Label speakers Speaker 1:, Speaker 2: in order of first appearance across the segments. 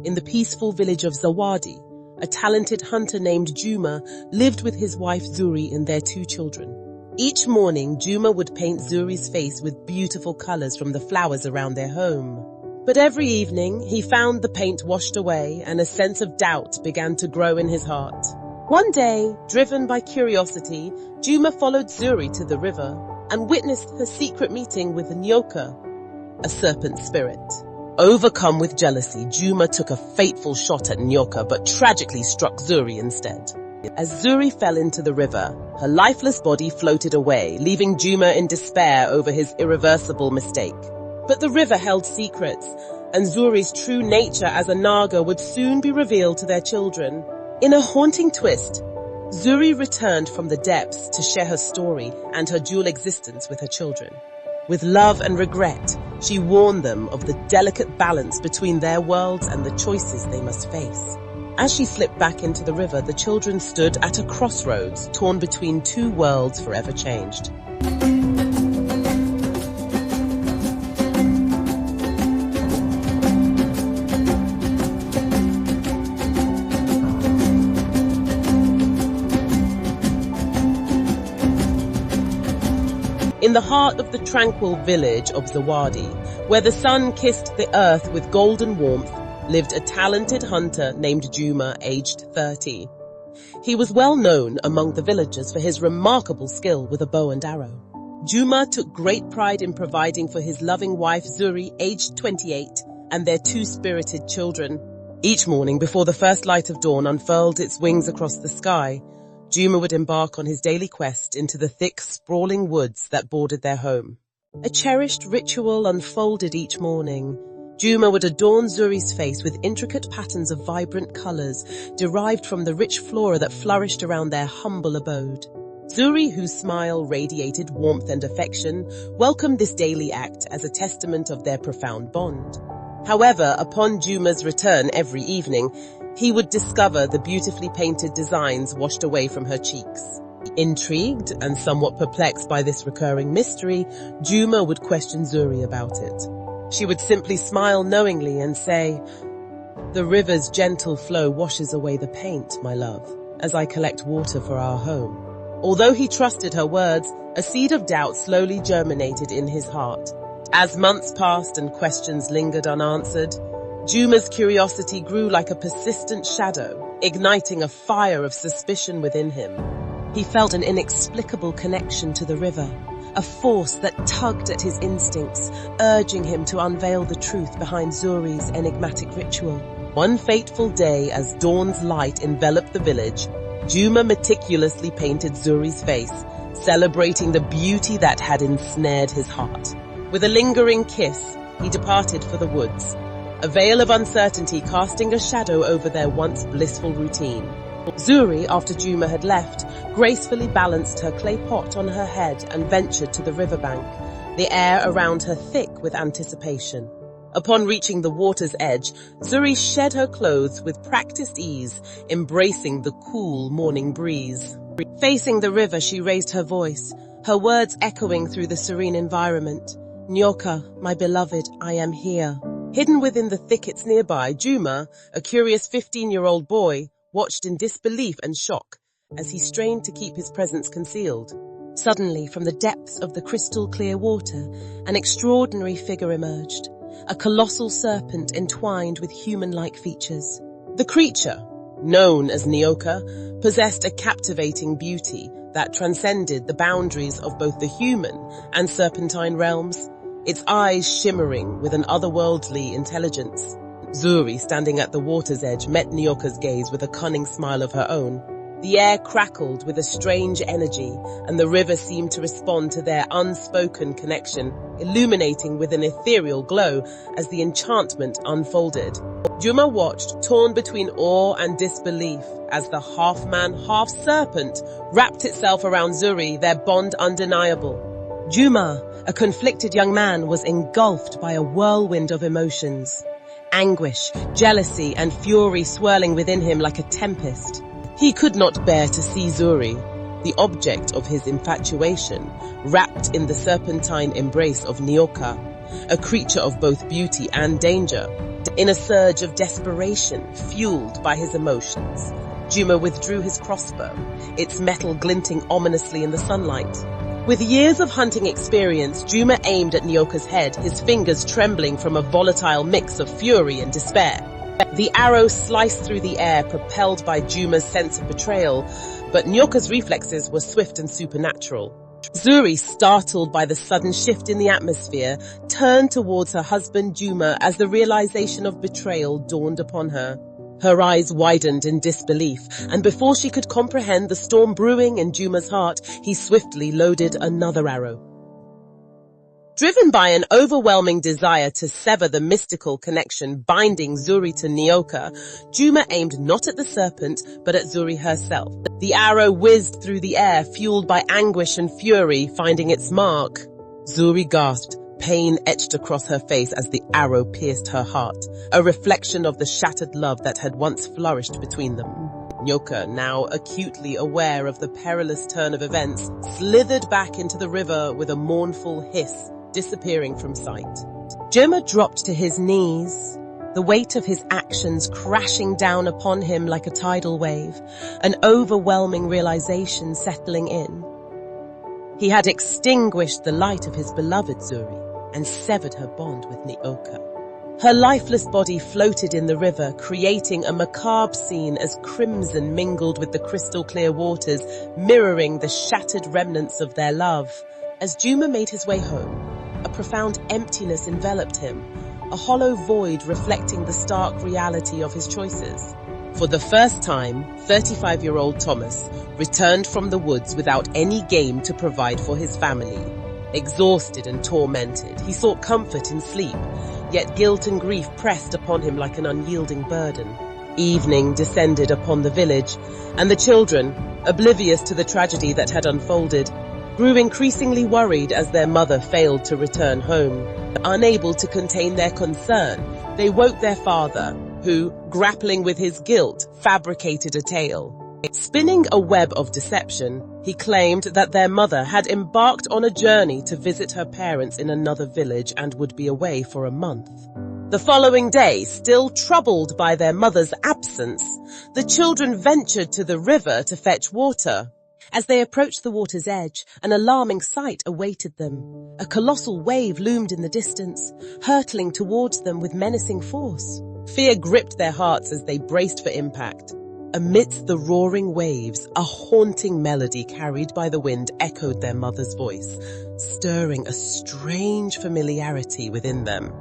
Speaker 1: In the peaceful village of Zawadi, a talented hunter named Juma lived with his wife Zuri and their 2 children. Each morning, Juma would paint Zuri's face with beautiful colors from the flowers around their home. But every evening, he found the paint washed away and a sense of doubt began to grow in his heart. One day, driven by curiosity, Juma followed Zuri to the river and witnessed her secret meeting with Nyoka, a serpent spirit. Overcome with jealousy, Juma took a fateful shot at Nyoka but tragically struck Zuri instead. As Zuri fell into the river, her lifeless body floated away, leaving Juma in despair over his irreversible mistake. But the river held secrets, and Zuri's true nature as a Naga would soon be revealed to their children. In a haunting twist, Zuri returned from the depths to share her story and her dual existence with her children. With love and regret, she warned them of the delicate balance between their worlds and the choices they must face. As she slipped back into the river, the children stood at a crossroads, torn between 2 worlds forever changed. In the heart of the tranquil village of Zawadi, where the sun kissed the earth with golden warmth, lived a talented hunter named Juma, aged 30. He was well known among the villagers for his remarkable skill with a bow and arrow. Juma took great pride in providing for his loving wife Zuri, aged 28, and their 2 spirited children. Each morning, before the first light of dawn unfurled its wings across the sky, Juma would embark on his daily quest into the thick, sprawling woods that bordered their home. A cherished ritual unfolded each morning. Juma would adorn Zuri's face with intricate patterns of vibrant colors derived from the rich flora that flourished around their humble abode. Zuri, whose smile radiated warmth and affection, welcomed this daily act as a testament of their profound bond. However, upon Juma's return every evening, he would discover the beautifully painted designs washed away from her cheeks. Intrigued and somewhat perplexed by this recurring mystery, Juma would question Zuri about it. She would simply smile knowingly and say, "The river's gentle flow washes away the paint, my love, as I collect water for our home." Although he trusted her words, a seed of doubt slowly germinated in his heart. As months passed and questions lingered unanswered, Juma's curiosity grew like a persistent shadow, igniting a fire of suspicion within him. He felt an inexplicable connection to the river, a force that tugged at his instincts, urging him to unveil the truth behind Zuri's enigmatic ritual. One fateful day, as dawn's light enveloped the village, Juma meticulously painted Zuri's face, celebrating the beauty that had ensnared his heart. With a lingering kiss, he departed for the woods, a veil of uncertainty casting a shadow over their once blissful routine. Zuri, after Juma had left, gracefully balanced her clay pot on her head and ventured to the riverbank, the air around her thick with anticipation. Upon reaching the water's edge, Zuri shed her clothes with practiced ease, embracing the cool morning breeze. Facing the river, she raised her voice, her words echoing through the serene environment. "Nyoka, my beloved, I am here." Hidden within the thickets nearby, Juma, a curious 15-year-old boy, watched in disbelief and shock as he strained to keep his presence concealed. Suddenly, from the depths of the crystal-clear water, an extraordinary figure emerged, a colossal serpent entwined with human-like features. The creature, known as Nyoka, possessed a captivating beauty that transcended the boundaries of both the human and serpentine realms, its eyes shimmering with an otherworldly intelligence. Zuri, standing at the water's edge, met Nyoka's gaze with a cunning smile of her own. The air crackled with a strange energy, and the river seemed to respond to their unspoken connection, illuminating with an ethereal glow as the enchantment unfolded. Juma watched, torn between awe and disbelief, as the half-man, half-serpent wrapped itself around Zuri, their bond undeniable. Juma, a conflicted young man, was engulfed by a whirlwind of emotions. Anguish, jealousy, and fury swirling within him like a tempest. He could not bear to see Zuri, the object of his infatuation, wrapped in the serpentine embrace of Nyoka, a creature of both beauty and danger. In a surge of desperation, fueled by his emotions, Juma withdrew his crossbow, its metal glinting ominously in the sunlight. With years of hunting experience, Juma aimed at Nyoka's head, his fingers trembling from a volatile mix of fury and despair. The arrow sliced through the air, propelled by Juma's sense of betrayal, but Nyoka's reflexes were swift and supernatural. Zuri, startled by the sudden shift in the atmosphere, turned towards her husband Juma as the realization of betrayal dawned upon her. Her eyes widened in disbelief, and before she could comprehend the storm brewing in Juma's heart, he swiftly loaded another arrow. Driven by an overwhelming desire to sever the mystical connection binding Zuri to Nyoka, Juma aimed not at the serpent, but at Zuri herself. The arrow whizzed through the air, fueled by anguish and fury, finding its mark. Zuri gasped, pain etched across her face as the arrow pierced her heart, a reflection of the shattered love that had once flourished between them. Nyoka, now acutely aware of the perilous turn of events, slithered back into the river with a mournful hiss, disappearing from sight. Juma dropped to his knees, the weight of his actions crashing down upon him like a tidal wave, an overwhelming realization settling in. He had extinguished the light of his beloved Zuri and severed her bond with Nyoka. Her lifeless body floated in the river, creating a macabre scene as crimson mingled with the crystal-clear waters, mirroring the shattered remnants of their love. As Juma made his way home, a profound emptiness enveloped him, a hollow void reflecting the stark reality of his choices. For the first time, 35-year-old Thomas returned from the woods without any game to provide for his family. Exhausted and tormented, he sought comfort in sleep, yet guilt and grief pressed upon him like an unyielding burden. Evening descended upon the village, and the children, oblivious to the tragedy that had unfolded, grew increasingly worried as their mother failed to return home. Unable to contain their concern, they woke their father, who, grappling with his guilt, fabricated a tale. Spinning a web of deception, he claimed that their mother had embarked on a journey to visit her parents in another village and would be away for a month. The following day, still troubled by their mother's absence, the children ventured to the river to fetch water. As they approached the water's edge, an alarming sight awaited them. A colossal wave loomed in the distance, hurtling towards them with menacing force. Fear gripped their hearts as they braced for impact. Amidst the roaring waves, a haunting melody carried by the wind echoed their mother's voice, stirring a strange familiarity within them.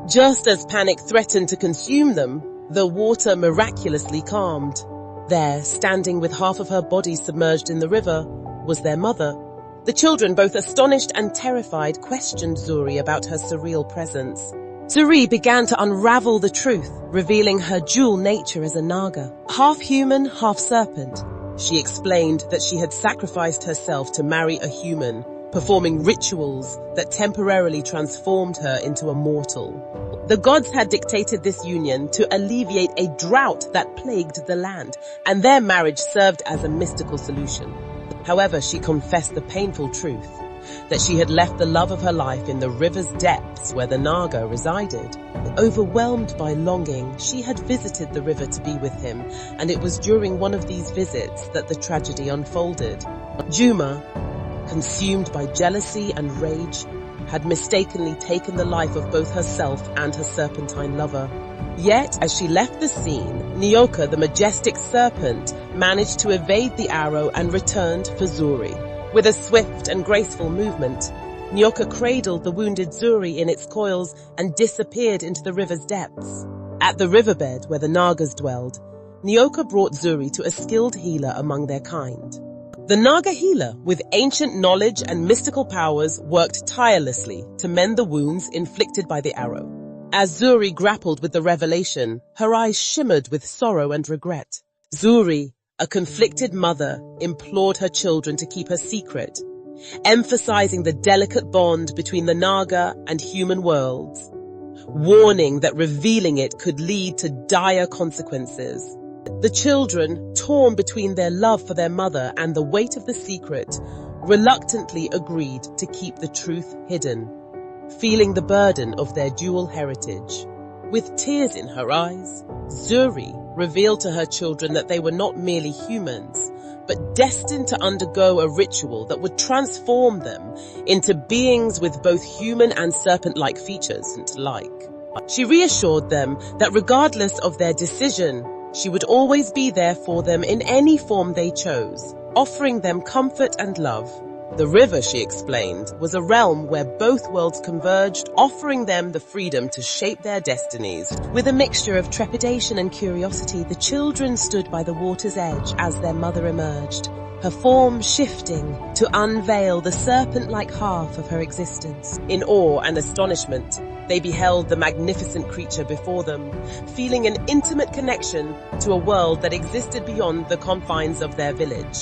Speaker 1: Just as panic threatened to consume them, the water miraculously calmed. There, standing with half of her body submerged in the river, was their mother. The children, both astonished and terrified, questioned Zuri about her surreal presence. Zuri began to unravel the truth, revealing her dual nature as a Naga, half human, half serpent. She explained that she had sacrificed herself to marry a human, performing rituals that temporarily transformed her into a mortal. The gods had dictated this union to alleviate a drought that plagued the land, and their marriage served as a mystical solution. However, she confessed the painful truth that she had left the love of her life in the river's depths where the Naga resided. Overwhelmed by longing, she had visited the river to be with him, and it was during one of these visits that the tragedy unfolded. Juma, consumed by jealousy and rage, had mistakenly taken the life of both herself and her serpentine lover. Yet, as she left the scene, Nyoka, the majestic serpent, managed to evade the arrow and returned for Zuri. With a swift and graceful movement, Nyoka cradled the wounded Zuri in its coils and disappeared into the river's depths. At the riverbed where the Nagas dwelled, Nyoka brought Zuri to a skilled healer among their kind. The Naga healer, with ancient knowledge and mystical powers, worked tirelessly to mend the wounds inflicted by the arrow. As Zuri grappled with the revelation, her eyes shimmered with sorrow and regret. Zuri, a conflicted mother, implored her children to keep her secret, emphasizing the delicate bond between the Naga and human worlds, warning that revealing it could lead to dire consequences. The children, torn between their love for their mother and the weight of the secret, reluctantly agreed to keep the truth hidden. feeling the burden of their dual heritage. With tears in her eyes, Zuri revealed to her children that they were not merely humans, but destined to undergo a ritual that would transform them into beings with both human and serpent-like features and like. She reassured them that regardless of their decision, she would always be there for them in any form they chose, offering them comfort and love. The river, she explained, was a realm where both worlds converged, offering them the freedom to shape their destinies. With a mixture of trepidation and curiosity, the children stood by the water's edge as their mother emerged, her form shifting to unveil the serpent-like half of her existence. In awe and astonishment, they beheld the magnificent creature before them, feeling an intimate connection to a world that existed beyond the confines of their village.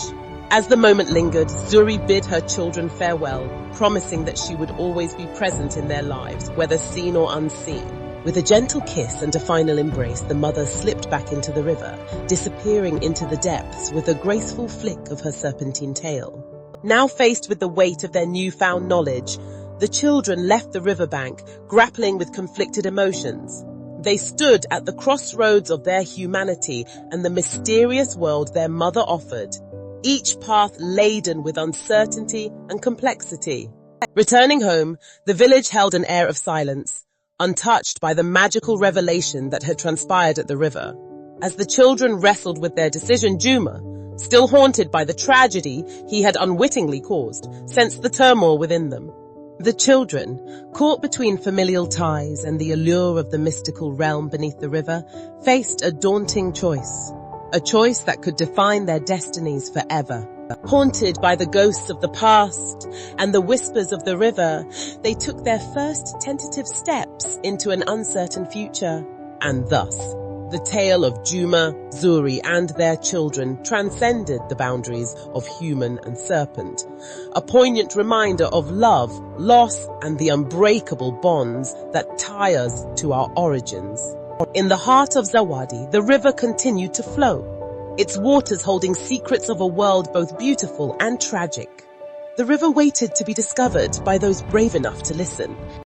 Speaker 1: As the moment lingered, Zuri bid her children farewell, promising that she would always be present in their lives, whether seen or unseen. With a gentle kiss and a final embrace, the mother slipped back into the river, disappearing into the depths with a graceful flick of her serpentine tail. Now faced with the weight of their newfound knowledge, the children left the riverbank, grappling with conflicted emotions. They stood at the crossroads of their humanity and the mysterious world their mother offered, each path laden with uncertainty and complexity. Returning home, the village held an air of silence, untouched by the magical revelation that had transpired at the river. As the children wrestled with their decision, Juma, still haunted by the tragedy he had unwittingly caused, sensed the turmoil within them. The children, caught between familial ties and the allure of the mystical realm beneath the river, faced a daunting choice. A choice that could define their destinies forever. Haunted by the ghosts of the past and the whispers of the river, they took their first tentative steps into an uncertain future. And thus, the tale of Juma, Zuri, and their children transcended the boundaries of human and serpent. A poignant reminder of love, loss, and the unbreakable bonds that tie us to our origins. In the heart of Zawadi, the river continued to flow, its waters holding secrets of a world both beautiful and tragic. The river waited to be discovered by those brave enough to listen.